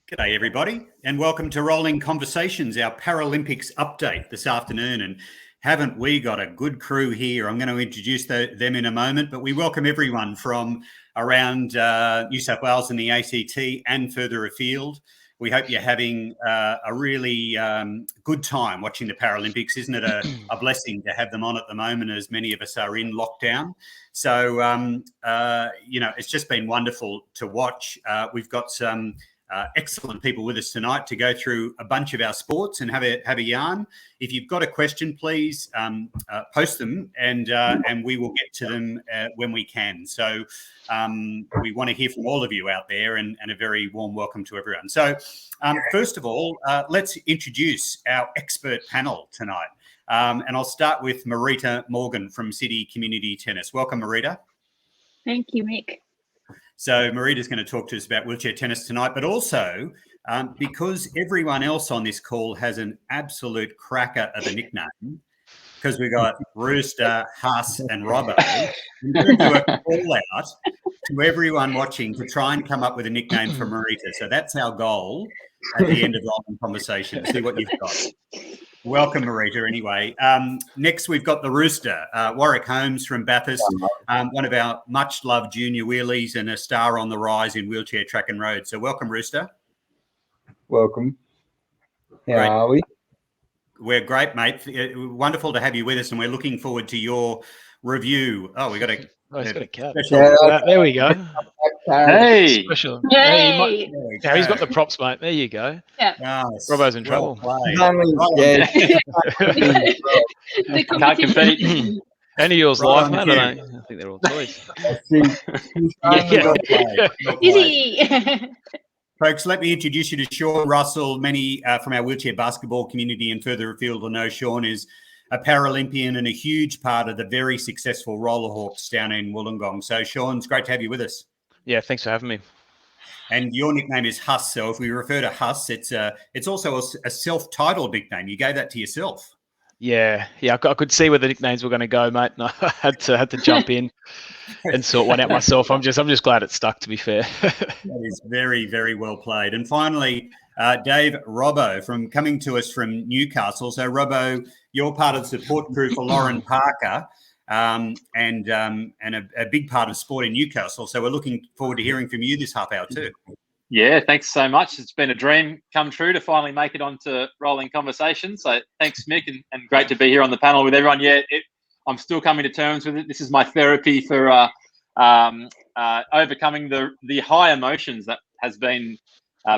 G'day everybody and welcome to Rolling Conversations, our Paralympics update this afternoon. And haven't we got a good crew here? I'm going to introduce them in a moment, but we welcome everyone from around New South Wales and the ACT and further afield. We hope you're having a really good time watching the Paralympics. Isn't it a blessing to have them on at the moment, as many of us are in lockdown? So, it's just been wonderful to watch. We've got some excellent people with us tonight to go through a bunch of our sports and have a yarn. If you've got a question, please post them and we will get to them when we can. So we want to hear from all of you out there and a very warm welcome to everyone. So first of all, let's introduce our expert panel tonight. And I'll start with Marita Morgan from City Community Tennis. Welcome, Marita. Thank you, Mick. So Marita's going to talk to us about wheelchair tennis tonight, but also because everyone else on this call has an absolute cracker of a nickname, because we've got Rooster, Huss and Robbo, we're going to do a call out to everyone watching to try and come up with a nickname for Marita. So that's our goal at the end of the conversation. See what you've got. Welcome, Marita, anyway. Next, we've got the Rooster, Warwick Holmes from Bathurst, one of our much-loved junior wheelies and a star on the rise in wheelchair track and road. So welcome, Rooster. Welcome. How are we? We're great, mate. Wonderful to have you with us, and we're looking forward to your review. Oh, we got a... Oh, he's got a cat. There we go. Hey. Special. Hey. Now he's got the props, mate. There you go. Yeah. Nice. Robbo's in trouble. Can't compete. Any of yours live, mate? I think they're all toys. Easy. Folks, let me introduce you to Shawn Russell. Many from our wheelchair basketball community and further afield will know Shawn is a Paralympian and a huge part of the very successful Roller Hawks down in Wollongong. So, Shawn, it's great to have you with us. Yeah, thanks for having me. And your nickname is Huss. So if we refer to Huss, it's also a self-titled nickname. You gave that to yourself. Yeah. I could see where the nicknames were going to go, mate. And I had to jump in and sort one out myself. I'm just glad it stuck, to be fair. That is very, very well played. And finally, Dave Robbo coming to us from Newcastle. So Robbo, you're part of the support crew for Lauren Parker, and a big part of sport in Newcastle. So we're looking forward to hearing from you this half hour too. Yeah, thanks so much. It's been a dream come true to finally make it onto Rolling Conversations. So thanks, Mick, and great to be here on the panel with everyone. Yeah, I'm still coming to terms with it. This is my therapy for overcoming the high emotions that has been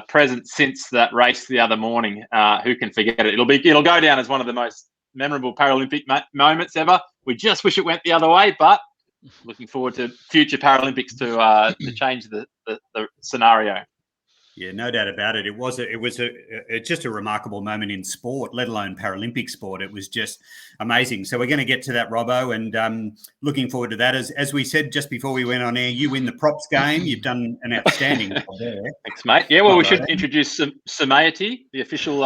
present since that race the other morning. Who can forget it? It'll go down as one of the most memorable Paralympic moments ever. We just wish it went the other way, but looking forward to future Paralympics to change the scenario. Yeah, no doubt about it. It was just a remarkable moment in sport, let alone Paralympic sport. It was just amazing. So we're going to get to that, Robbo, and looking forward to that. As we said just before we went on air, you win the props game. You've done an outstanding job there. Thanks, mate. Yeah, well, we should introduce Samaiti, the official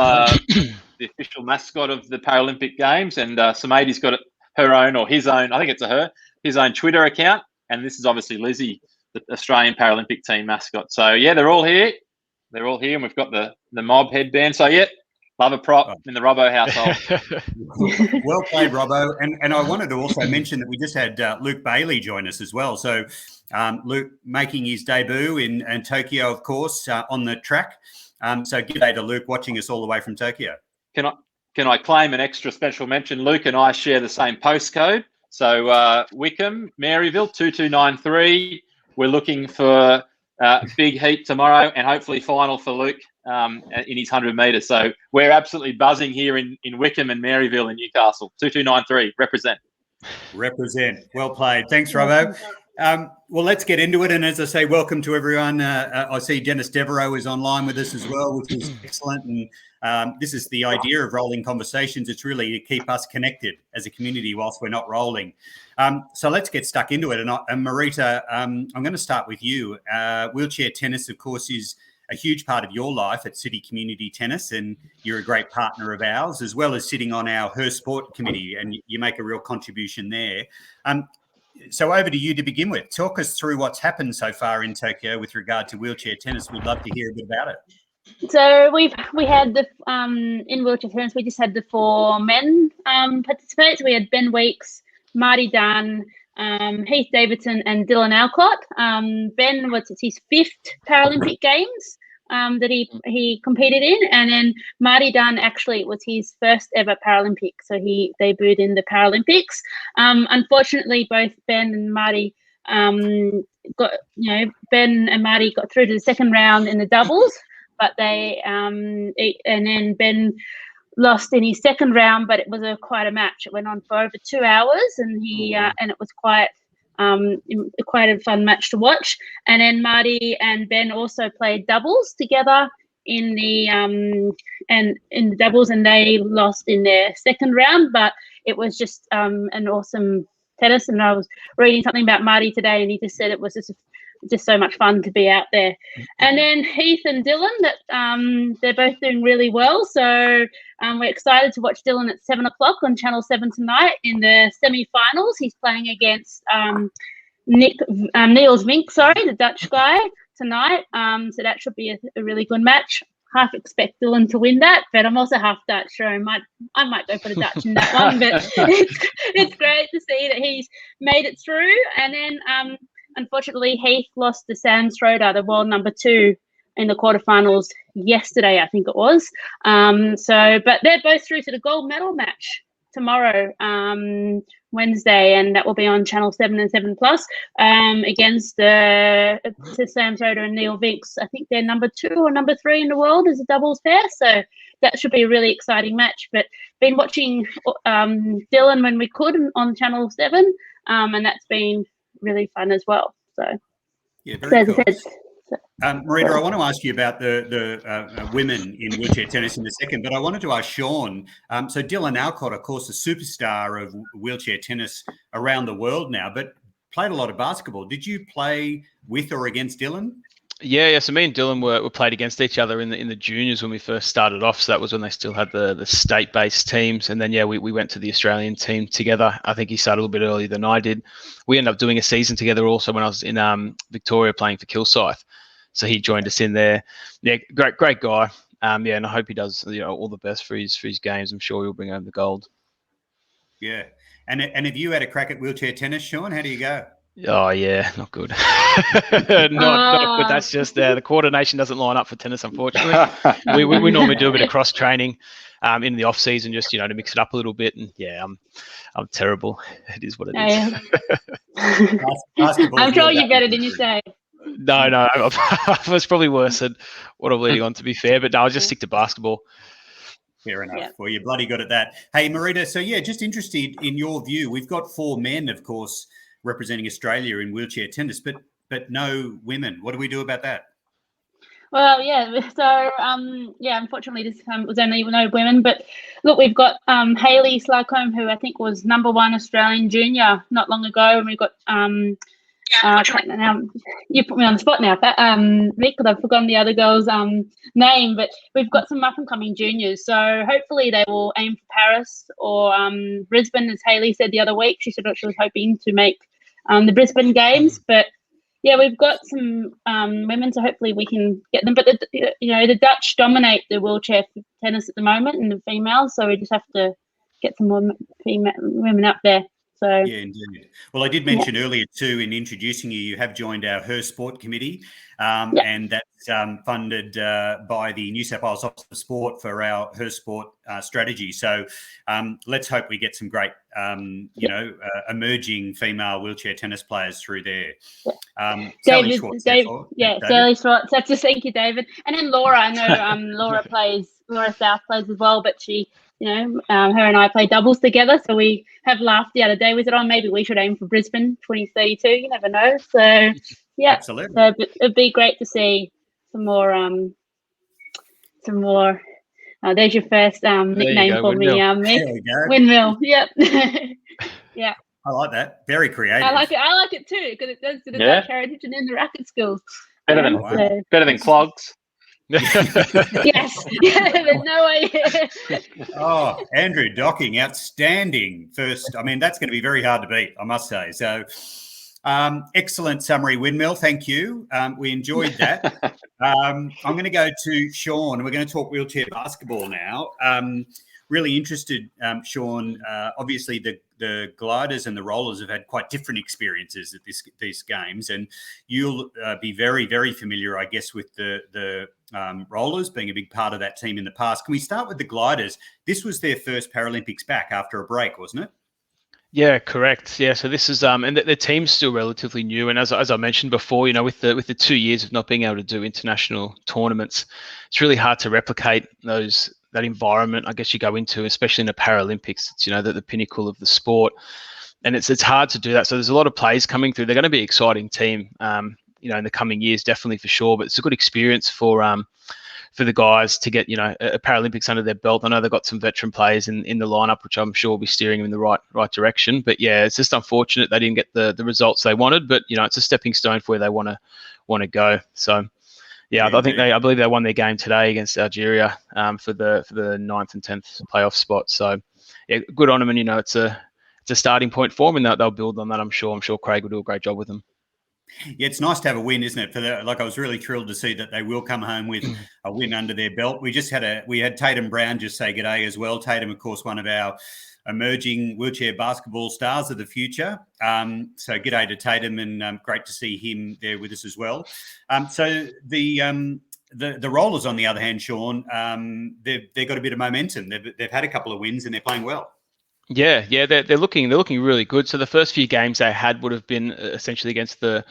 mascot of the Paralympic Games, and Samaiti's got her own or his own. I think it's his own Twitter account, and this is obviously Lizzie, the Australian Paralympic team mascot. So yeah, they're all here. And we've got the mob headband. So, yeah, love a prop in the Robbo household. Well played, Robbo. And I wanted to also mention that we just had Luke Bailey join us as well. So, Luke making his debut in Tokyo, of course, on the track. So, g'day to Luke watching us all the way from Tokyo. Can I claim an extra special mention? Luke and I share the same postcode. So, Wickham, Maryville, 2293. We're looking for... big heat tomorrow and hopefully final for Luke in his 100 metres. So we're absolutely buzzing here in Wickham and Maryville in Newcastle. 2293, represent. Represent. Well played. Thanks, Robbo. Well, let's get into it. And as I say, welcome to everyone. I see Dennis Devereaux is online with us as well, which is excellent. And this is the idea of Rolling Conversations. It's really to keep us connected as a community whilst we're not rolling. So let's get stuck into it. And Marita, I'm going to start with you. Wheelchair tennis, of course, is a huge part of your life at City Community Tennis, and you're a great partner of ours, as well as sitting on our Her Sport committee, and you make a real contribution there. So over to you to begin with. Talk us through what's happened so far in Tokyo with regard to wheelchair tennis. We'd love to hear a bit about it. So we had the in wheelchair tennis. We just had the 4 men participate. So we had Ben Weeks, Marty Dunn, Heath Davidson, and Dylan Alcott. Ben was his 5th Paralympic Games that he competed in, and then Marty Dunn actually was his first ever Paralympic. So he debuted in the Paralympics. Unfortunately, both Ben and Marty Ben and Marty got through to the second round in the doubles. But and then Ben lost in his second round, but it was quite a match. It went on for over 2 hours, and and it was quite a fun match to watch. And then Marty and Ben also played doubles together in the doubles, and they lost in their second round. But it was just an awesome tennis. And I was reading something about Marty today, and he just said it was just so much fun to be out there. And then Heath and Dylan, that they're both doing really well. So we're excited to watch Dylan at 7 o'clock on Channel 7 tonight in the semi-finals. He's playing against Niels Vink, the Dutch guy, tonight. So that should be a really good match. Half expect Dylan to win that, but I'm also half Dutch, so I might go for the Dutch in that one. But it's great to see that he's made it through. And then unfortunately, Heath lost to Sam Schroeder, the world number 2, in the quarterfinals yesterday, I think it was. But they're both through to the gold medal match tomorrow, Wednesday, and that will be on Channel 7 and 7 Plus against Sam Schroeder and Neil Vinks. I think they're number 2 or number 3 in the world as a doubles pair. So that should be a really exciting match. But been watching Dylan when we could on Channel 7, and that's been really fun as well. So yeah, very cool. Marita, I want to ask you about the women in wheelchair tennis in a second, but I wanted to ask Shawn. So Dylan Alcott, of course, a superstar of wheelchair tennis around the world now, but played a lot of basketball. Did you play with or against Dylan? Yeah. So me and Dylan were played against each other in the juniors when we first started off. So that was when they still had the state-based teams, and then we went to the Australian team together. I think he started a little bit earlier than I did. We ended up doing a season together also when I was in Victoria playing for Kilsyth. So he joined us in there. Yeah, great guy. And I hope he does all the best for his games. I'm sure he'll bring home the gold. Yeah, and have you had a crack at wheelchair tennis, Shawn? How do you go? Oh yeah, not good. not good. That's just the coordination doesn't line up for tennis, unfortunately. we normally do a bit of cross training in the off season, just to mix it up a little bit. And yeah, I'm terrible. It is what it is. I'm sure you're better than you say. No, I was probably worse than what I'm leading on, to be fair. But no, I'll just stick to basketball. Fair enough. Yeah. Well, you're bloody good at that. Hey, Marita, so yeah, just interested in your view. We've got 4 men, of course, representing Australia in wheelchair tennis, but no women. What do we do about that? Well, yeah. So, unfortunately, this was only no women. But look, we've got Hayley Slarcombe, who I think was number 1 Australian junior not long ago, and we've got now you put me on the spot now, Nick, because I've forgotten the other girl's name. But we've got some up-and-coming juniors, so hopefully they will aim for Paris or Brisbane, as Hayley said the other week. She said she was hoping to make the Brisbane Games, but yeah, we've got some women, so hopefully we can get them. But the Dutch dominate the wheelchair tennis at the moment in the females, so we just have to get some more women up there. So yeah, indeed. Well, I did mention earlier too, in introducing you, you have joined our Her Sport committee, and that's funded by the New South Wales Office of Sport for our Her Sport strategy. So let's hope we get some great, emerging female wheelchair tennis players through there. Sally Schwartz. Sally Schwartz. That's just thank you, David. And then Laura. I know Laura South plays as well, but she. Her and I play doubles together, so we have laughed the other day. We said, maybe we should aim for Brisbane 2032. You never know. So, yeah, absolutely. So it'd be great to see some more. There's your first nickname for me, Mick. Windmill. Yep. Yeah. I like that. Very creative. I like it too, because it does to the Dutch heritage and in the racket schools. Better than clogs. Yes. There's no way. Oh, Andrew Docking, outstanding first. I mean, that's going to be very hard to beat, I must say. So, Excellent summary, Windmill. Thank you. We enjoyed that. I'm going to go to Shawn. We're going to talk wheelchair basketball now. Really interested, Shawn. Obviously, the gliders and the rollers have had quite different experiences at these games, and you'll be very, very familiar, I guess, with the rollers being a big part of that team in the past. Can we start with the gliders? This was their first Paralympics back after a break, wasn't it? Yeah, correct. Yeah, so this is and the team's still relatively new, and as I mentioned before, with the 2 years of not being able to do international tournaments, it's really hard to replicate that environment. I guess you go into, especially in the Paralympics. It's the pinnacle of the sport, and it's hard to do that. So there's a lot of players coming through. They're going to be an exciting team, in the coming years, definitely for sure. But it's a good experience for the guys to get, a Paralympics under their belt. I know they've got some veteran players in the lineup, which I'm sure will be steering them in the right direction. But yeah, it's just unfortunate they didn't get the results they wanted. But it's a stepping stone for where they want to go. So yeah, I believe they won their game today against Algeria for the 9th and 10th playoff spot. So yeah, good on them, and it's a starting point for them, and they'll build on that. I'm sure Craig will do a great job with them. Yeah, it's nice to have a win, isn't it? I was really thrilled to see that they will come home with a win under their belt. We had Tatum Brown just say g'day as well. Tatum, of course, one of our emerging wheelchair basketball stars of the future. So g'day to Tatum, and great to see him there with us as well. So the rollers, on the other hand, Shawn, they've got a bit of momentum. They've had a couple of wins and they're playing well. Yeah, they're looking really good. So the first few games they had would have been essentially against the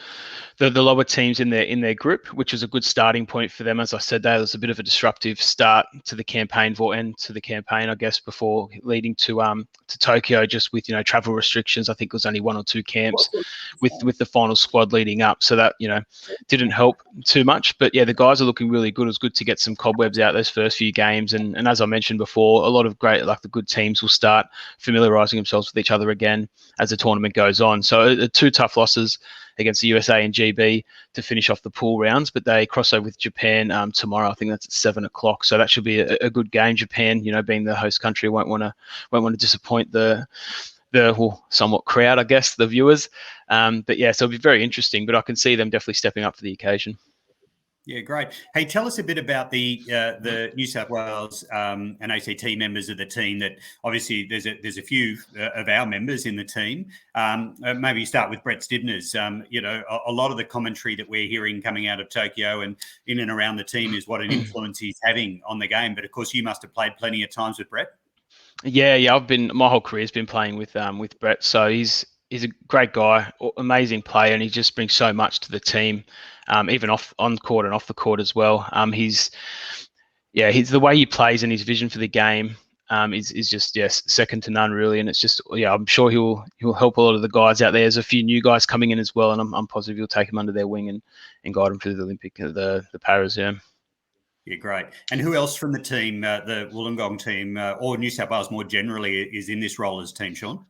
lower teams in their group, which was a good starting point for them. As I said, that was a bit of a disruptive start to the campaign, I guess, before leading to Tokyo, just with travel restrictions. I think it was only 1 or 2 camps with the final squad leading up, so that didn't help too much. But yeah, the guys are looking really good. It was good to get some cobwebs out those first few games, and as I mentioned before, a lot of the good teams will start familiarising themselves with each other again as the tournament goes on. So 2 tough losses against the USA and GB to finish off the pool rounds, but they cross over with Japan tomorrow. I think that's at 7:00. So that should be a good game. Japan, being the host country, won't want to disappoint the somewhat crowd, I guess, the viewers. But yeah, so it'll be very interesting. But I can see them definitely stepping up for the occasion. Yeah, great. Hey, tell us a bit about the New South Wales and ACT members of the team. That obviously there's a few of our members in the team. Maybe start with Brett Stibners. A lot of the commentary that we're hearing coming out of Tokyo and in and around the team is what an influence he's having on the game. But of course, you must have played plenty of times with Brett. Yeah. My whole career's been playing with Brett. So he's a great guy, amazing player, and he just brings so much to the team. Even on court and off the court as well. He's the way he plays and his vision for the game is just second to none, really. And it's just I'm sure he'll help a lot of the guys out there. There's a few new guys coming in as well, and I'm positive he'll take them under their wing and guide them through the Paras. Yeah. Yeah, great. And who else from the team, the Wollongong team, or New South Wales more generally, is in this rollers team, Shawn?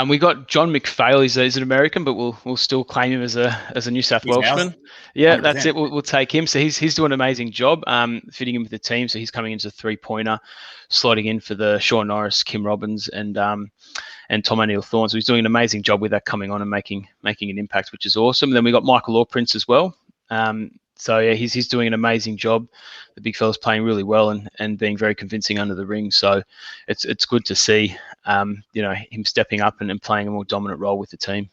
We got John Mcphail. He's an American, but we'll still claim him as a New South Welshman. Yeah, 100%. That's it. We'll take him. So he's doing an amazing job fitting in with the team. So he's coming into 3-pointer, slotting in for the Shawn Norris, Kim Robbins, and Tom O'Neill Thorne. So he's doing an amazing job with that coming on and making an impact, which is awesome. And then we got Michael Lawprince as well. So yeah, he's doing an amazing job. The big fella's playing really well and being very convincing under the ring. So it's good to see him stepping up and playing a more dominant role with the team.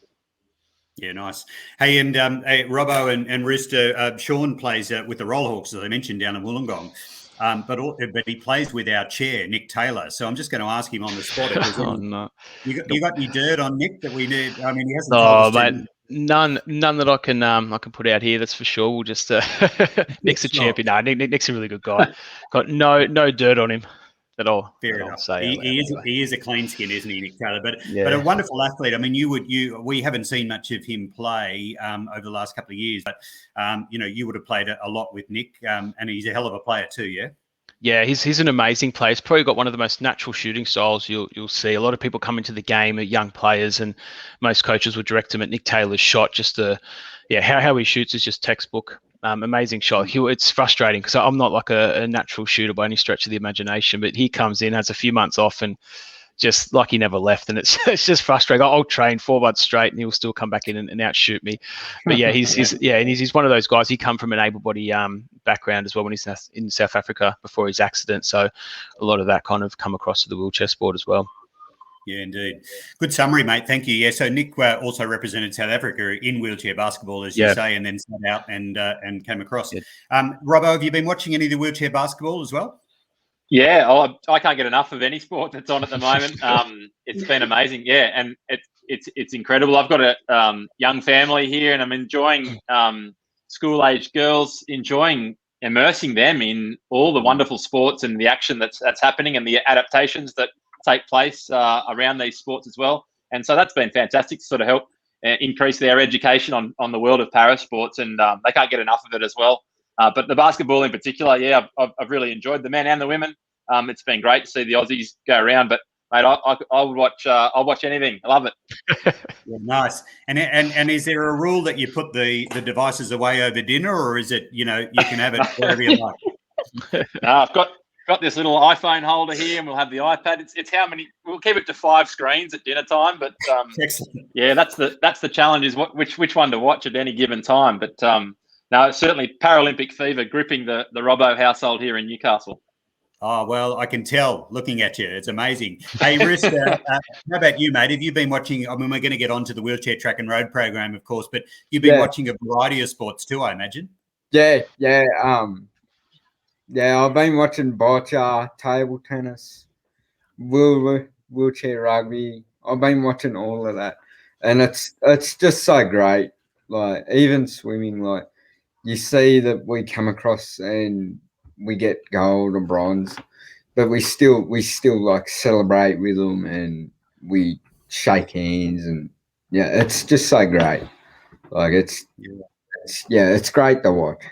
Yeah, nice. Hey, and Robbo and Rooster, Shawn plays with the Rollhawks, as I mentioned, down in Wollongong. But he plays with our chair, Nick Taylor. So I'm just going to ask him on the spot. No. You got any dirt on Nick that we need? I mean, he hasn't told us. Mate, none that I can put out here. That's for sure. We'll just Nick's a champion. No, Nick's a really good guy. Got no dirt on him at all. Fair enough. He is a clean skin, isn't he, Nick Taylor? But a wonderful athlete. I mean, we haven't seen much of him play over the last couple of years, but you would have played a lot with Nick, and he's a hell of a player too. Yeah. Yeah, he's an amazing player. He's probably got one of the most natural shooting styles you'll see. A lot of people come into the game at young players, and most coaches would direct them at Nick Taylor's shot. Just how he shoots is just textbook. Amazing shot. It's frustrating because I'm not like a natural shooter by any stretch of the imagination, but he comes in, has a few months off, and just like he never left, and it's just frustrating. I'll train 4 months straight, and he'll still come back in and outshoot me. But yeah, he's one of those guys. He come from an able-body background as well when he's in South Africa before his accident. So a lot of that kind of come across to the wheelchair sport as well. Yeah, indeed. Good summary, mate. Thank you. Yeah, so Nick also represented South Africa in wheelchair basketball, as you say, and then sat out and came across. Yeah. Robbo, have you been watching any of the wheelchair basketball as well? Yeah, I can't get enough of any sport that's on at the moment. It's been amazing. Yeah, and it's incredible. I've got a young family here, and I'm enjoying school-aged girls, immersing them in all the wonderful sports and the action that's happening and the adaptations that take place around these sports as well. And so that's been fantastic to sort of help increase their education on the world of para sports, and they can't get enough of it as well. But the basketball in particular, yeah, I've really enjoyed the men and the women. It's been great to see the Aussies go around, but mate, I'll watch anything. I love it. Yeah, nice. And is there a rule that you put the devices away over dinner, or is it, you can have it wherever you like? I've got this little iPhone holder here, and we'll have the iPad. It's how many? We'll keep it to 5 screens at dinner time, but yeah, that's the challenge, is which one to watch at any given time. But no, certainly Paralympic fever gripping the Robbo household here in Newcastle. Oh, well, I can tell looking at you. It's amazing. Hey, Rooster, how about you, mate? Have you been watching? I mean, we're going to get on to the Wheelchair Track and Road program, of course, but you've been watching a variety of sports too, I imagine. Yeah. I've been watching bocce, table tennis, wheelchair rugby. I've been watching all of that, and it's just so great. Like, even swimming, like, you see that we come across and we get gold or bronze, but we still like celebrate with them, and we shake hands, and it's just so great. Like, it's great to watch.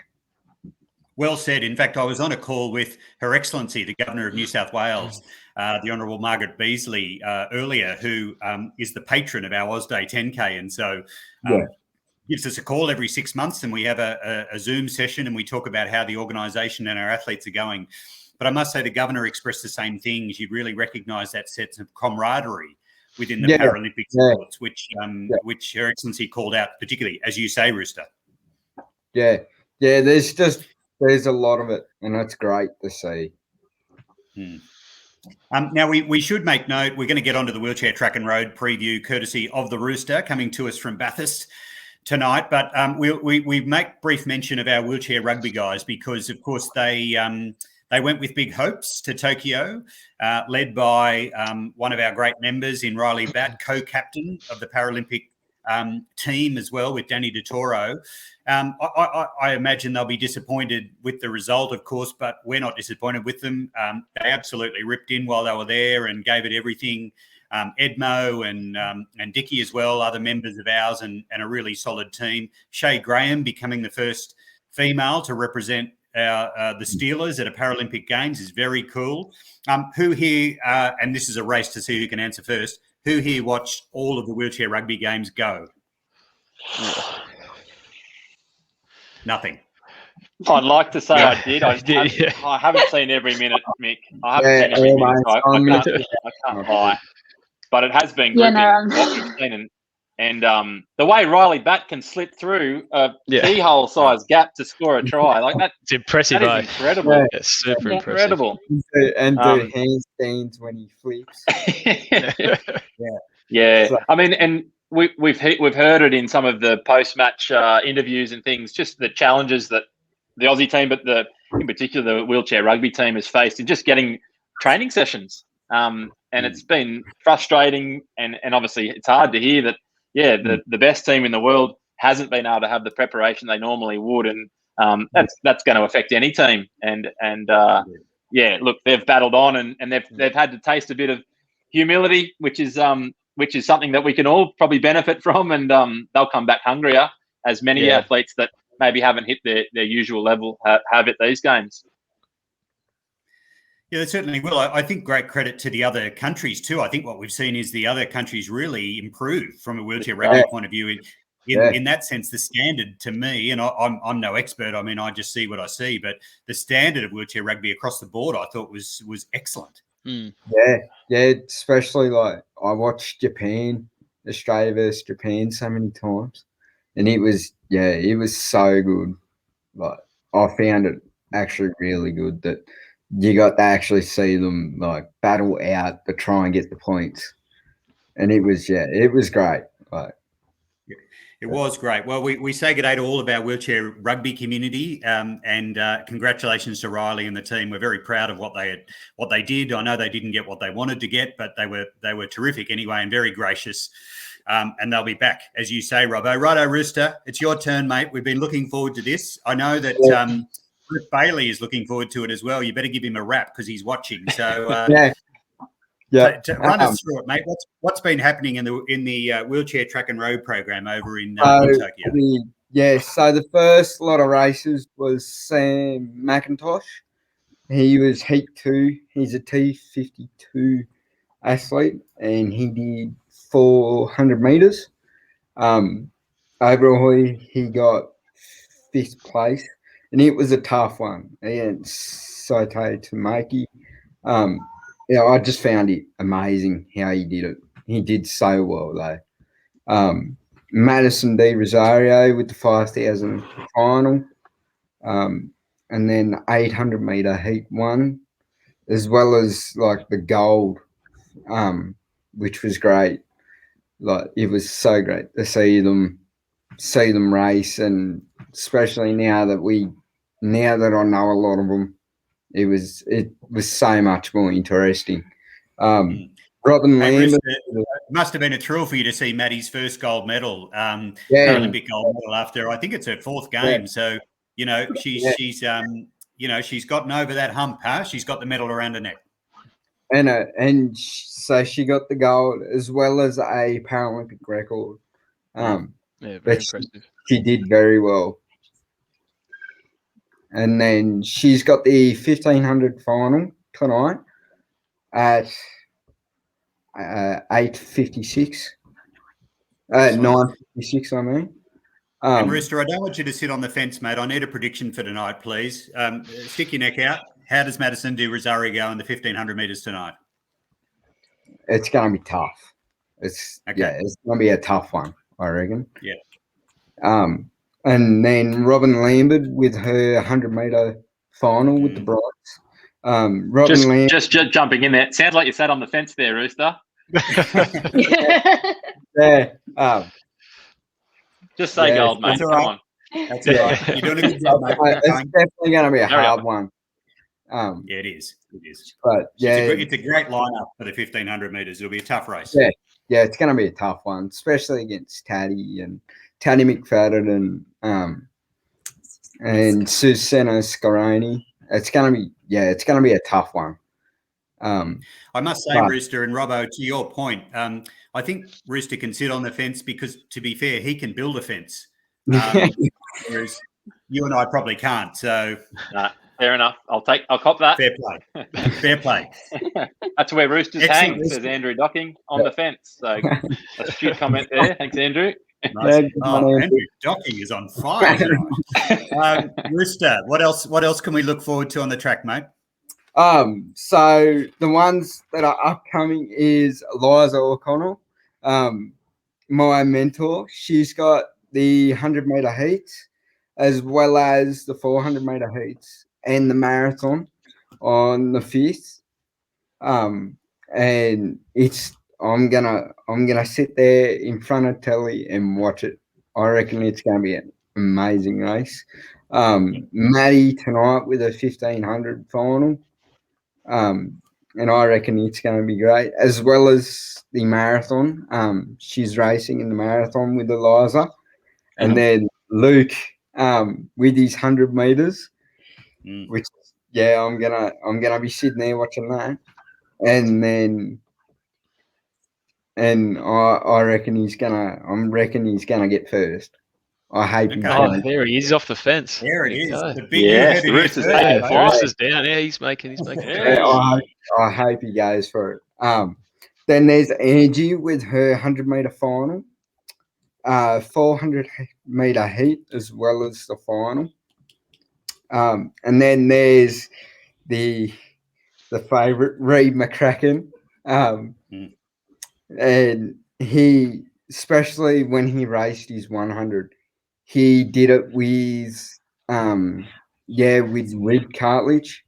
Well said. In fact, I was on a call with Her Excellency, the Governor of New South Wales, the Honourable Margaret Beasley, earlier, who is the patron of our Ausday 10K, and so gives us a call every 6 months, and we have a Zoom session, and we talk about how the organisation and our athletes are going. But I must say the Governor expressed the same things. You'd really recognise that sense of camaraderie within the Paralympic sports, which Her Excellency called out, particularly, as you say, Rooster. Yeah, there's a lot of it, and it's great to see. Now, we should make note, we're going to get onto the Wheelchair Track and Road preview courtesy of the Rooster, coming to us from Bathurst tonight, but we make brief mention of our wheelchair rugby guys because, of course, they went with big hopes to Tokyo, led by one of our great members in Riley Batt, co-captain of the Paralympic team as well, with Danny DeToro. I imagine they'll be disappointed with the result, of course, but we're not disappointed with them. They absolutely ripped in while they were there and gave it everything. Edmo and Dickie as well, other members of ours, and a really solid team. Shay Graham becoming the first female to represent the Steelers at a Paralympic Games is very cool. Who here, and this is a race to see who can answer first, who here watched all of the wheelchair rugby games go? Nothing. I'd like to say I did. I haven't seen every minute, Mick. I haven't seen every minute. I can't lie. But it has been gripping what we've seen. And the way Riley Batt can slip through a keyhole size gap to score a try, like that, it's impressive. That is incredible. It's super incredible. And do handstands when he flips. So, I mean, and we've heard it in some of the post-match interviews and things, just the challenges that the Aussie team, but in particular the wheelchair rugby team has faced in just getting training sessions. And it's been frustrating, and obviously it's hard to hear that, the best team in the world hasn't been able to have the preparation they normally would, and that's going to affect any team. And look, they've battled on, and they've had to taste a bit of humility, which is something that we can all probably benefit from, and they'll come back hungrier, as many athletes that maybe haven't hit their usual level have at these games. Yeah, they certainly will. I think great credit to the other countries too. I think what we've seen is the other countries really improve from a wheelchair rugby point of view. In that sense, the standard to me, and I'm no expert. I mean, I just see what I see, but the standard of wheelchair rugby across the board, I thought was excellent. Yeah, especially like I watched Australia versus Japan so many times, and it was so good. Like I found it actually really good that you got to actually see them like battle out to try and get the points, and it was great. Like it was great. Well, we say good day to all of our wheelchair rugby community, and congratulations to Riley and the team. We're very proud of what they did. I know they didn't get what they wanted to get, but they were terrific anyway and very gracious. And they'll be back, as you say, Robbo. Righto, Rooster, it's your turn, mate. We've been looking forward to this. I know that Rick Bailey is looking forward to it as well. You better give him a rap because he's watching. So run us through it, mate. What's been happening in the wheelchair track and road program over in Tokyo? So the first lot of races was Sam McIntosh. He was Heat 2. He's a T52 athlete, and he did 400 meters. Overall, he got 5th place, and it was a tough one against Sote Tamaki. I just found it amazing how he did it. He did so well, though. Madison D. Rosario with the 5,000 final, and then 800 meter heat 1, as well as like the gold, which was great. Like it was so great to see them race, and especially now that I know a lot of them, it was so much more interesting. Robin Lambert, it must have been a thrill for you to see Maddie's first gold medal, Paralympic gold medal after I think it's her 4th game. Yeah. So she's gotten over that hump, huh? She's got the medal around her neck. And so she got the gold as well as a Paralympic record. Very impressive. She did very well. And then she's got the 1500 final tonight at 8:56. 9:56, I mean. And Rooster, I don't want you to sit on the fence, mate. I need a prediction for tonight, please. Stick your neck out. How does Madison D. Rosario go in the 1500 metres tonight? It's going to be tough. It's going to be a tough one, I reckon. Yeah. And then Robin Lambert with her 100 metre final with the bronze. Just jumping in there. Sounds like you sat on the fence there, Rooster. Just say gold, mate. Come on. That's right. You're doing a good job, mate. It's definitely going to be a hard one. Yeah, it is. But it's a great lineup for the 1500 metres. It'll be a tough race. Yeah, it's going to be a tough one, especially against Taddy McFadden and Susanna Scaroni. It's going to be a tough one. I must say, Rooster and Robbo, to your point, I think Rooster can sit on the fence because, to be fair, he can build a fence, whereas you and I probably can't. So, fair enough. I'll cop that. Fair play. That's where Roosters hang, says Andrew Docking on the fence. So, astute comment there. Thanks, Andrew. Nice. Andrew Docking is on fire tonight. Rooster, what else can we look forward to on the track, mate? So the ones that are upcoming is Liza O'Connell, my mentor. She's got the 100 meter heats as well as the 400 meter heats and the marathon on the 5th. And I'm gonna sit there in front of telly and watch it. I reckon it's gonna be an amazing race. Maddie tonight with a 1500 final. And I reckon it's going to be great, as well as the marathon. She's racing in the marathon with Eliza, and then Luke with his 100 meters, which I'm gonna be sitting there watching that, and I reckon he's gonna get first. I hope he's going. There he is off the fence. There it is. The Roosters taking flight. Roosters down. Yeah, he's making. I hope he goes for it. Then there's Angie with her 100 meter final, 400 meter heat as well as the final. And then there's the the favourite, Reed Mccracken. And he, especially when he raced his 100, he did it with with rib cartilage,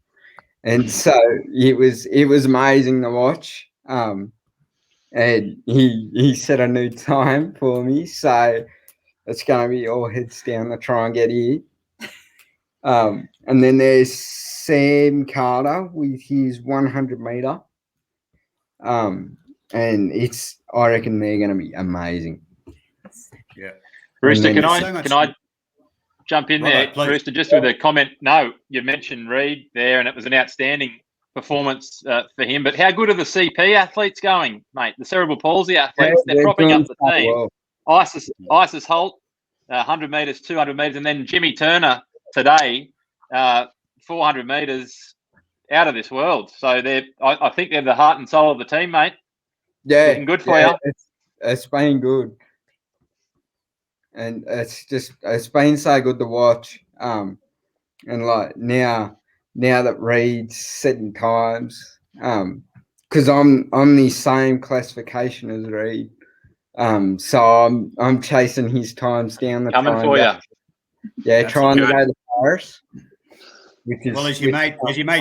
and so it was amazing to watch. And he set a new time for me, so it's going to be all heads down to try and get here. And then there's Sam Carter with his 100 meter. And I reckon they're going to be amazing. Yeah. Rooster, can I jump in there, please. Rooster, just with a comment? No, you mentioned Reed there, and it was an outstanding performance for him. But how good are the CP athletes going, mate? The cerebral palsy athletes, they're propping up the team. Well. Isis Holt, 100 metres, 200 metres, and then Jimmy Turner today, 400 metres, out of this world. So I think they're the heart and soul of the team, mate. Yeah, looking good for you. It's been good, and it's been so good to watch. And like now that Reed's setting times, because I'm the same classification as Reed, so I'm chasing his times down the coming for you. Yeah, trying to go to Paris. As your mate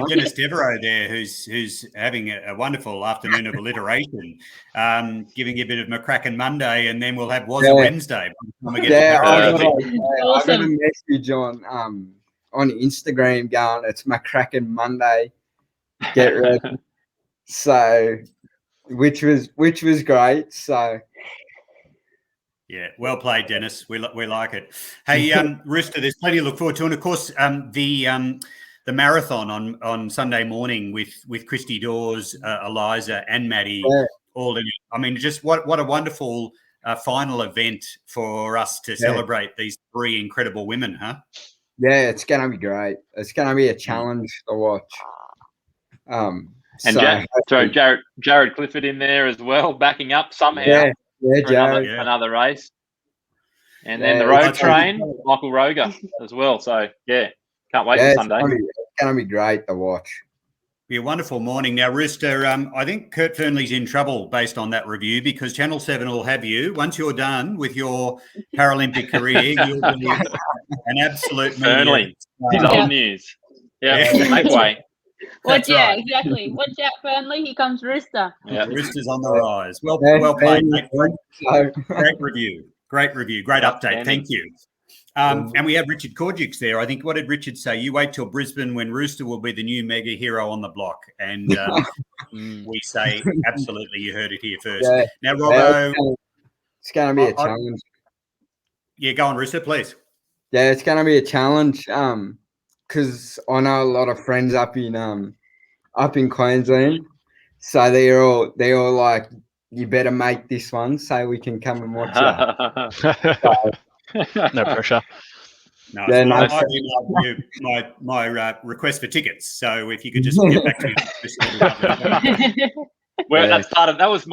Dennis Devereaux there, who's having a wonderful afternoon of alliteration, giving you a bit of Mccracken Monday, and then we'll have Wednesday. I got a message on Instagram going, it's Mccracken Monday. Get ready. So, which was great. So. Yeah, well played, Dennis. We like it. Hey, Rooster, there's plenty to look forward to, and of course, the marathon on Sunday morning with Christy Dawes, Eliza, and Maddie all in it. I mean, just what a wonderful final event for us to celebrate these three incredible women, huh? Yeah, it's going to be great. It's going to be a challenge to watch. And Jared Clifford in there as well, backing up somehow. Yeah, another race. And then the road train, Michael Roger as well. So, can't wait for Sunday. It's going to be great to watch. Be a wonderful morning. Now, Rooster, I think Kurt Fernley's in trouble based on that review, because Channel 7 will have you. Once you're done with your Paralympic career, you'll be an absolute Fernley. He's old news. Yeah, make way. Watch out, exactly. Watch out, Fernley. Here comes Rooster. Yeah, Rooster's on the rise. Well played, mate. Great review. Great update. Thank you. And we have Richard Korjiks there. I think, what did Richard say? You wait till Brisbane when Rooster will be the new mega hero on the block. And we say, absolutely, you heard it here first. Yeah. Now, Robbo. It's going to be a challenge. Yeah, go on, Rooster, please. Yeah, it's going to be a challenge. Because I know a lot of friends up in Queensland, so they're all like, you better make this one so we can come and watch it. No pressure. No, I do my request for tickets. So if you could just get back to me. Well, that's part of that was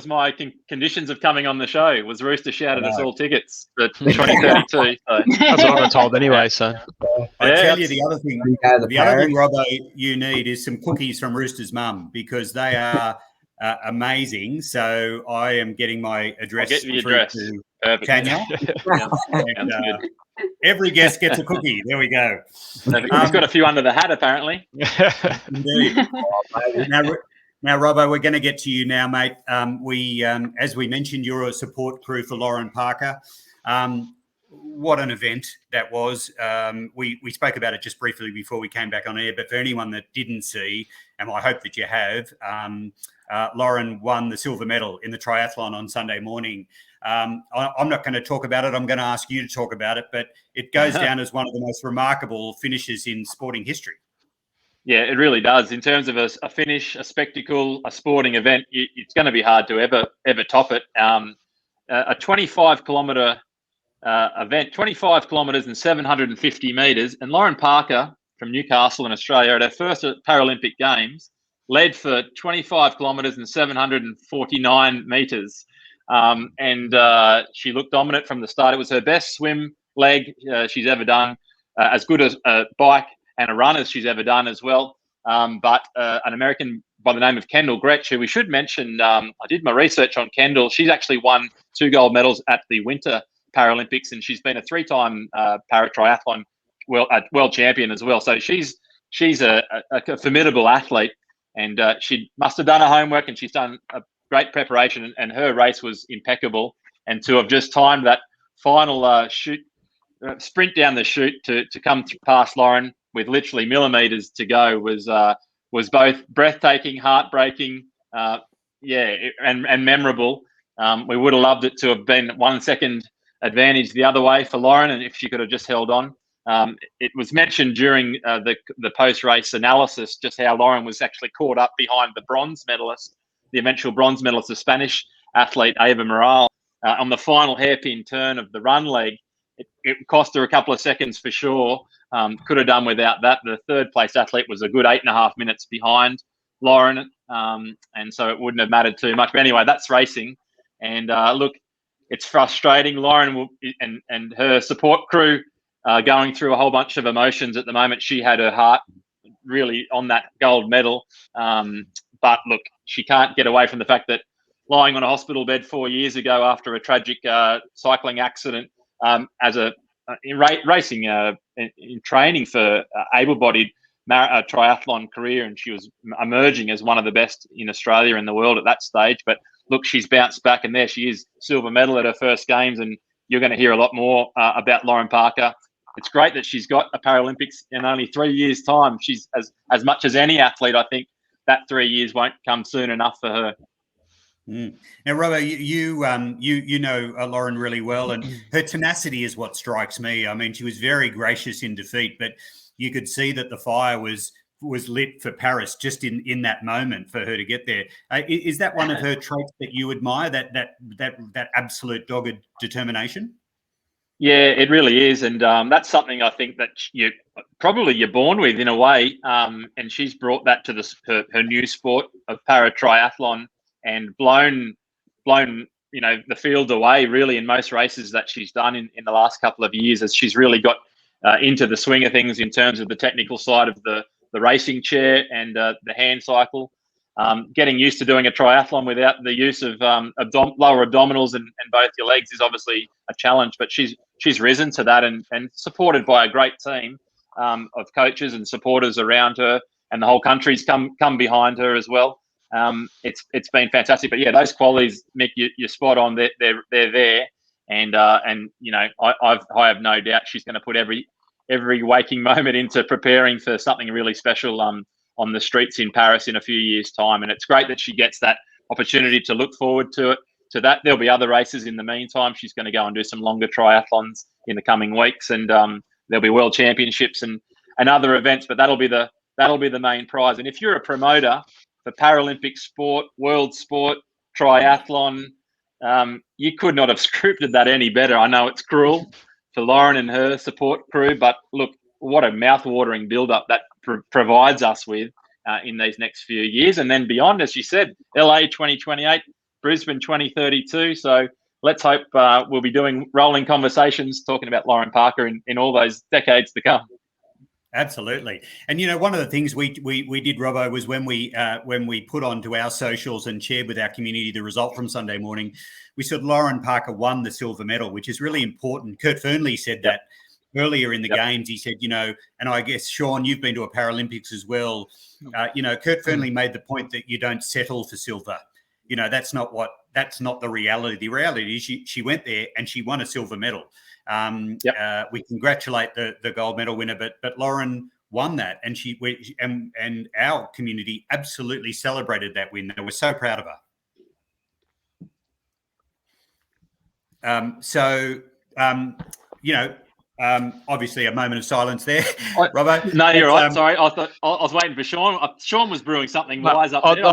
my conditions of coming on the show. Was Rooster shouted us all tickets for 2032. So. That's what I got told anyway. So I tell you, the other thing, Robbo, you need is some cookies from Rooster's mum, because they are amazing. So I am getting my address to Tanya. And, every guest gets a cookie. There we go. He's got a few under the hat, apparently. Indeed. Now, Robbo, we're going to get to you now, mate. As we mentioned, you're a support crew for Lauren Parker. What an event that was. We spoke about it just briefly before we came back on air, but for anyone that didn't see, and I hope that you have, Lauren won the silver medal in the triathlon on Sunday morning. I'm not going to talk about it. I'm going to ask you to talk about it, but it goes down as one of the most remarkable finishes in sporting history. Yeah, it really does. In terms of a finish, a spectacle, a sporting event, it's going to be hard to ever top it. A 25-kilometre event, 25 kilometres and 750 metres, and Lauren Parker from Newcastle in Australia at her first Paralympic Games led for 25 kilometres and 749 metres. And she looked dominant from the start. It was her best swim leg she's ever done, as good as a bike and a run as she's ever done as well. but an American by the name of Kendall Gretsch, who we should mention. I did my research on Kendall. She's actually won 2 gold medals at the Winter Paralympics, and she's been a 3-time para-triathlon world champion as well. So she's a formidable athlete, and she must have done her homework, and she's done a great preparation, and her race was impeccable. And to have just timed that final sprint down the chute to come past Lauren with literally millimeters to go was both breathtaking, heartbreaking, and memorable. We would have loved it to have been 1 second advantage the other way for Lauren, and if she could have just held on. It was mentioned during the post-race analysis just how Lauren was actually caught up behind the bronze medalist, the eventual bronze medalist, the Spanish athlete Eva Morales, on the final hairpin turn of the run leg. It cost her a couple of seconds for sure. Could have done without that. The third place athlete was a good 8.5 minutes behind Lauren, and so it wouldn't have mattered too much. But anyway, that's racing. And look, it's frustrating. Lauren and her support crew going through a whole bunch of emotions at the moment. She had her heart really on that gold medal. But look, she can't get away from the fact that lying on a hospital bed 4 years ago after a tragic cycling accident, racing in training for able-bodied triathlon career, and she was emerging as one of the best in Australia and the world at that stage. But look, she's bounced back, and there she is, silver medal at her first games, and you're going to hear a lot more about Lauren Parker. It's great that she's got a Paralympics in only 3 years' time. She's as much as any athlete. I think that 3 years won't come soon enough for her. Now, Robbo, you know Lauren really well, and her tenacity is what strikes me. I mean, she was very gracious in defeat, but you could see that the fire was lit for Paris just in that moment for her to get there. Is that one of her traits that you admire? That absolute dogged determination? Yeah, it really is, and that's something I think that you're born with in a way. And she's brought that to her new sport of para triathlon, and blown the field away really in most races that she's done in the last couple of years, as she's really got into the swing of things in terms of the technical side of the racing chair and the hand cycle. Getting used to doing a triathlon without the use of lower abdominals and both your legs is obviously a challenge, but she's risen to that, and supported by a great team of coaches and supporters around her, and the whole country's come behind her as well. It's been fantastic. But yeah, those qualities, Mick, you're spot on. They're there, and I have no doubt she's going to put every waking moment into preparing for something really special on the streets in Paris in a few years' time. And it's great that she gets that opportunity to look forward to that. There'll be other races in the meantime. She's going to go and do some longer triathlons in the coming weeks, and there'll be world championships and other events. But that'll be the main prize. And if you're a promoter for Paralympic sport, world sport, triathlon, you could not have scripted that any better. I know it's cruel for Lauren and her support crew, but look, what a mouth-watering build-up that provides us with in these next few years. And then beyond, as you said, LA 2028, Brisbane 2032. So let's hope we'll be doing rolling conversations talking about Lauren Parker in all those decades to come. Absolutely. And, one of the things we did, Robbo, was when we put onto our socials and shared with our community the result from Sunday morning, we said Lauren Parker won the silver medal, which is really important. Kurt Fernley said that earlier in the games. He said, and I guess, Shawn, you've been to a Paralympics as well. Kurt Fernley made the point that you don't settle for silver. That's not the reality. The reality is she went there and she won a silver medal. We congratulate the gold medal winner, but Lauren won that, and and our community absolutely celebrated that win. We're so proud of her. Obviously a moment of silence there, Robbo. No, you're right. Sorry, I was waiting for Shawn. Shawn was brewing something wise up there.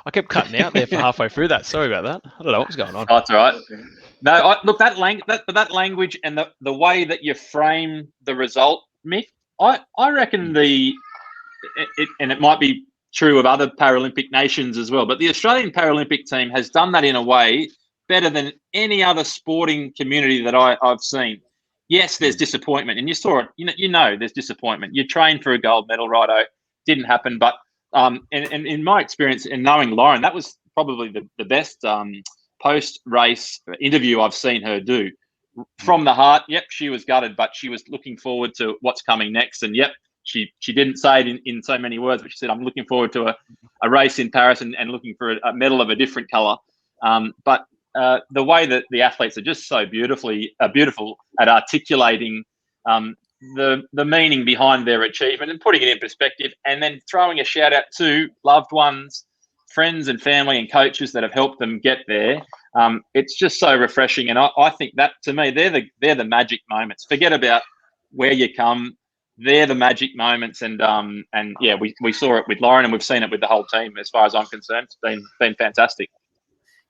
I kept cutting out there for halfway through that. Sorry about that. I don't know what was going on. Oh, that's all right. No, look, that language and the way that you frame the result, Mick, I reckon and it might be true of other Paralympic nations as well, but the Australian Paralympic team has done that in a way better than any other sporting community that I've seen. Yes, there's disappointment, and you saw it. There's disappointment. You train for a gold medal, righto. didn't happen. But in my experience, in knowing Lauren, that was probably the best post-race interview I've seen her do. From the heart, yep, she was gutted, but she was looking forward to what's coming next. And yep, she didn't say it in so many words, but she said, I'm looking forward to a race in Paris and looking for a medal of a different colour. But the way that the athletes are just so beautiful at articulating the meaning behind their achievement and putting it in perspective, and then throwing a shout out to loved ones, friends and family and coaches that have helped them get there. It's just so refreshing, and I think that, to me, they're the magic moments. Forget about where you come; they're the magic moments. And yeah, we saw it with Lauren, and we've seen it with the whole team. As far as I'm concerned, it's been fantastic.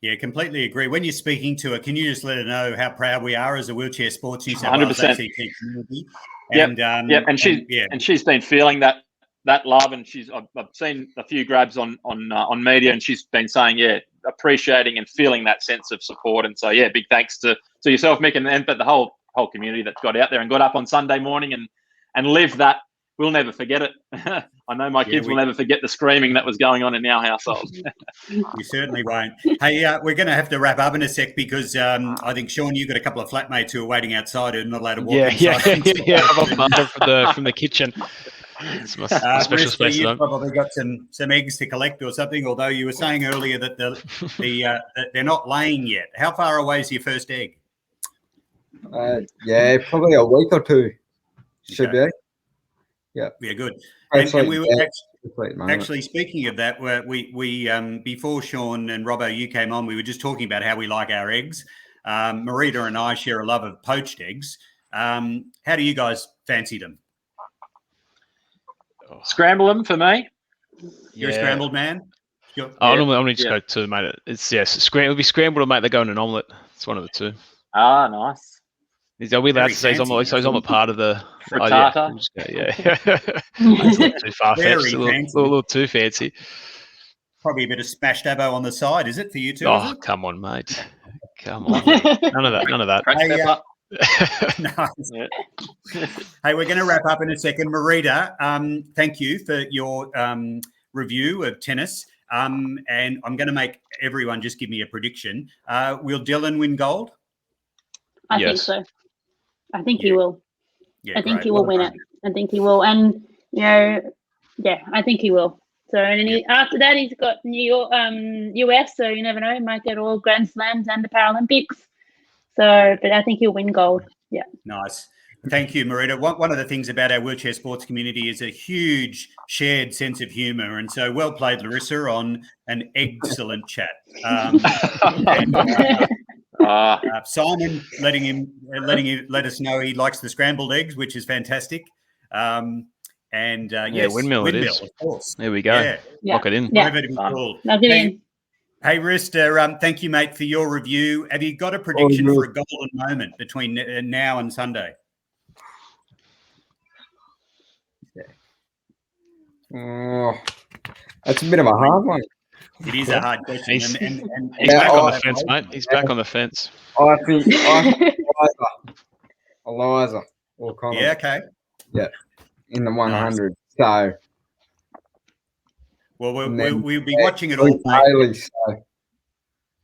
Yeah, completely agree. When you're speaking to her, can you just let her know how proud we are as a Wheelchair Sports New South Wales ACT community? And she's been feeling that love, and I've seen a few grabs on media, and she's been saying, yeah, appreciating and feeling that sense of support. And so, yeah, big thanks to yourself, Mick, and but the whole community that's got out there and got up on Sunday morning and lived that. We'll never forget it. I know my kids will never forget the screaming that was going on in our household. We certainly won't. Hey, we're going to have to wrap up in a sec because I think, Shawn, you've got a couple of flatmates who are waiting outside who are not allowed to walk inside. Yeah, I'm from the kitchen. It's my special space. You've probably got some eggs to collect or something, although you were saying earlier that that they're not laying yet. How far away is your first egg? Yeah, probably a week or two should be. Yeah, good. And we were actually speaking of that, we before Shawn and Robbo, you came on, we were just talking about how we like our eggs. Marita and I share a love of poached eggs. How do you guys fancy them? Scramble them for me. You're a scrambled man? I'm going to just go to, mate. It'll be scrambled or, mate, they go in an omelette. It's one of the two. Ah, nice. Are we allowed to say he's omelette part of the frittata? It's a little too far-fetched, a little too fancy. Probably a bit of smashed abo on the side, is it, for you two? Oh, come on, mate. Come on. None of that. Nice. Hey, we're going to wrap up in a second. Marita, thank you for your review of tennis. And I'm going to make everyone just give me a prediction. Will Dylan win gold? I think so. I think he will. Yeah, I think he will win it. I think he will. And, I think he will. So, and after that, he's got New York, US, so you never know. He might get all Grand Slams and the Paralympics. So, but I think he'll win gold. Yeah. Nice. Thank you, Marita. One of the things about our wheelchair sports community is a huge shared sense of humour. And so well played, Larissa, on an excellent chat. Simon letting him let us know he likes the scrambled eggs, which is fantastic. Yes, windmill it is. Of course. There we go. Yeah. Lock it in. Yeah. Hey, Rista, thank you, mate, for your review. Have you got a prediction for a golden moment between now and Sunday? Oh, that's a bit of a hard one. It is a hard question. He's back on the fence, mate. He's back on the fence. I think Eliza or Connor. Yeah, okay. Yeah, in the 100. Nice. So, well, we'll be watching it all. Daily, so.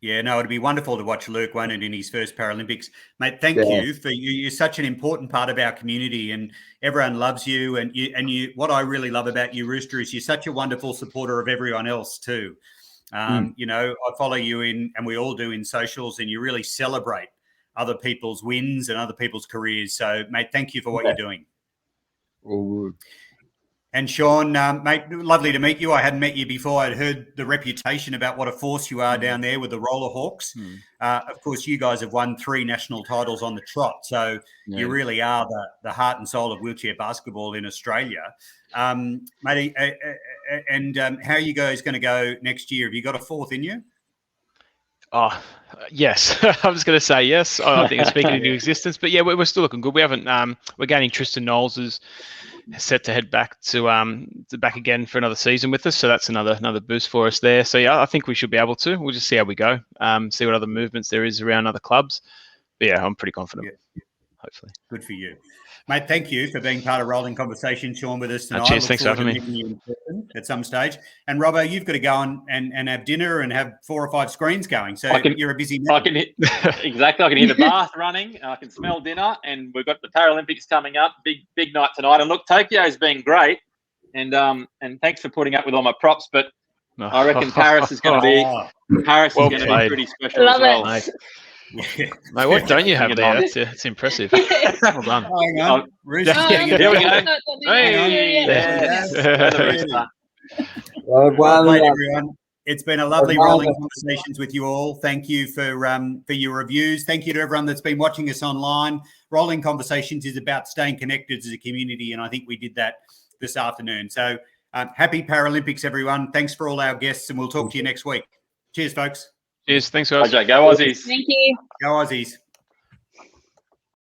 Yeah, no, it'd be wonderful to watch Luke win it in his first Paralympics. Mate, thank you for you. You're such an important part of our community, and everyone loves you. And you, what I really love about you, Rooster, is you're such a wonderful supporter of everyone else too. I follow you and we all do in socials, and you really celebrate other people's wins and other people's careers. So, mate, thank you for what you're doing. All good. And Shawn, mate, lovely to meet you. I hadn't met you before. I'd heard the reputation about what a force you are down there with the Roller Hawks. Of course, you guys have won 3 national titles on the trot. So you really are the heart and soul of wheelchair basketball in Australia. Mate, how are you guys going to go next year? Have you got a 4th in you? Oh, yes. I was going to say yes. I think it's speaking into existence. But, yeah, we're still looking good. We haven't we're gaining Tristan Knowles is set to head back to back again for another season with us. So that's another boost for us there. So, yeah, I think we should be able to. We'll just see how we go, see what other movements there is around other clubs. But, yeah, I'm pretty confident. hopefully. Good for you. Mate, thank you for being part of Rolling Conversation, Shawn, with us tonight. Cheers, thanks for having me. Meeting you in person at some stage. And Robbo, you've got to go and have dinner and have 4 or 5 screens going. So you're a busy man. Exactly. I can hear the bath running. I can smell dinner, and we've got the Paralympics coming up. Big night tonight. And look, Tokyo's been great, and thanks for putting up with all my props. But I reckon Paris is going to be pretty special as well. Mate. Yeah. Mate, what don't you have there? It's impressive. Well done. Hang on. Here we go. Well played, everyone. It's been a lovely Rolling Conversations with you all. Thank you for your reviews. Thank you to everyone that's been watching us online. Rolling Conversations is about staying connected as a community, and I think we did that this afternoon. So happy Paralympics, everyone. Thanks for all our guests, and we'll talk to you next week. Cheers, folks. Cheers. Thanks, guys. Go Aussies. Thank you. Go Aussies.